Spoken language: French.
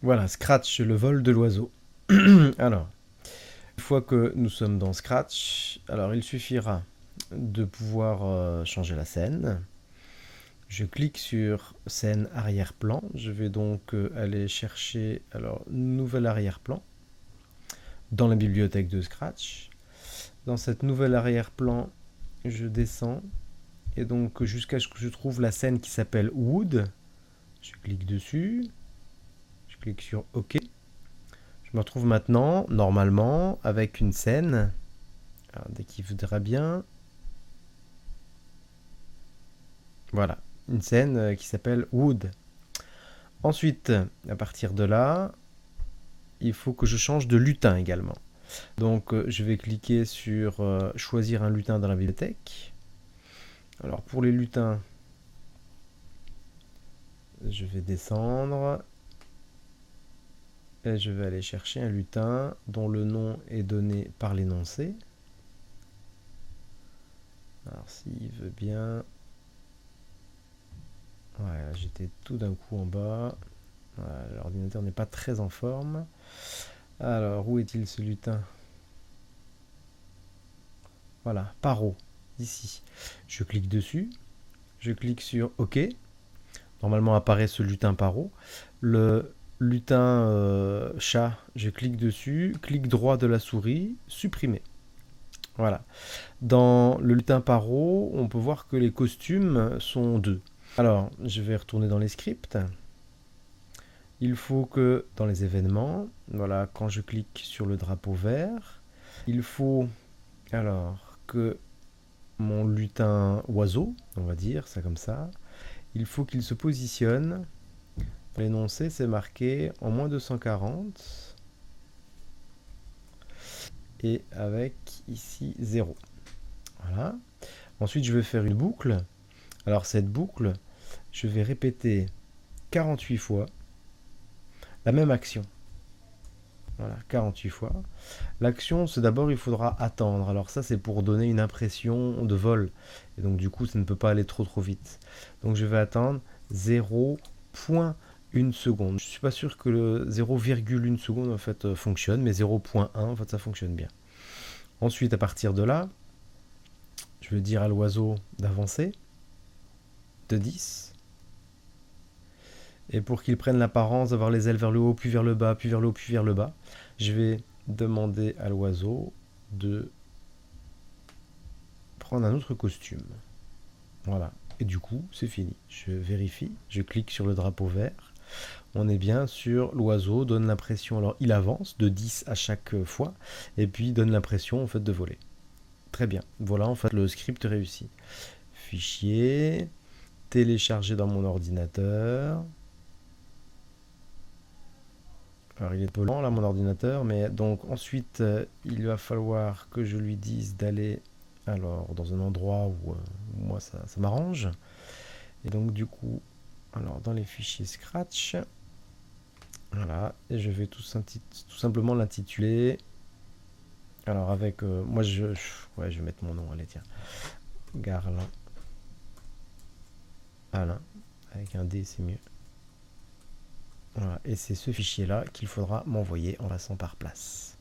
Voilà, Scratch, le vol de l'oiseau. Alors, une fois que nous sommes dans Scratch, alors il suffira de pouvoir changer la scène. Je clique sur scène arrière-plan. Je vais donc aller chercher alors nouvel arrière-plan dans la bibliothèque de Scratch. Dans cette nouvelle arrière-plan, je descends et donc jusqu'à ce que je trouve la scène qui s'appelle Wood. Je clique dessus. Je clique sur OK. Je me retrouve maintenant, normalement, avec une scène. Alors, dès qu'il voudra bien. Voilà, une scène qui s'appelle Wood. Ensuite, à partir de là, il faut que je change de lutin également. Donc, je vais cliquer sur choisir un lutin dans la bibliothèque. Alors, pour les lutins, je vais descendre et je vais aller chercher un lutin dont le nom est donné par l'énoncé. Alors, s'il veut bien. Voilà, j'étais tout d'un coup en bas. Voilà, l'ordinateur n'est pas très en forme. Alors, où est-il ce lutin? Voilà, paro, ici. Je clique dessus. Je clique sur OK. Normalement apparaît ce lutin paro. Le lutin chat, je clique dessus. Clic droit de la souris, supprimer. Voilà. Dans le lutin paro, on peut voir que les costumes sont deux. Alors, je vais retourner dans les scripts. Il faut que dans les événements, voilà, quand je clique sur le drapeau vert, il faut alors que mon lutin oiseau, on va dire ça comme ça, il faut qu'il se positionne. L'énoncé, c'est marqué en moins 240 et avec ici 0. Voilà. Ensuite, je vais faire une boucle. Alors cette boucle, je vais répéter 48 fois la même action. Voilà, 48 fois. L'action, c'est d'abord, il faudra attendre. Alors ça, c'est pour donner une impression de vol. Et donc, du coup, ça ne peut pas aller trop vite. Donc, je vais attendre 0,1 seconde. Je ne suis pas sûr que le 0,1 seconde, en fait, fonctionne, mais 0,1, en fait, ça fonctionne bien. Ensuite, à partir de là, je vais dire à l'oiseau d'avancer de 10. Et pour qu'il prenne l'apparence d'avoir les ailes vers le haut, puis vers le bas, puis vers le haut, puis vers le bas, je vais demander à l'oiseau de prendre un autre costume. Voilà. Et du coup, c'est fini. Je vérifie, je clique sur le drapeau vert. On est bien sur l'oiseau, donne l'impression, alors il avance de 10 à chaque fois, et puis donne l'impression en fait de voler. Très bien. Voilà en fait le script réussi. Fichier, télécharger dans mon ordinateur. Alors il est un peu lent là mon ordinateur, mais donc ensuite il va falloir que je lui dise d'aller alors dans un endroit où moi ça m'arrange. Et donc du coup, alors dans les fichiers Scratch, voilà, et je vais tout simplement l'intituler. Alors avec, moi ouais, je vais mettre mon nom, allez tiens, Garlin, Alain, avec un D c'est mieux. Voilà, et c'est ce fichier là qu'il faudra m'envoyer en passant par place.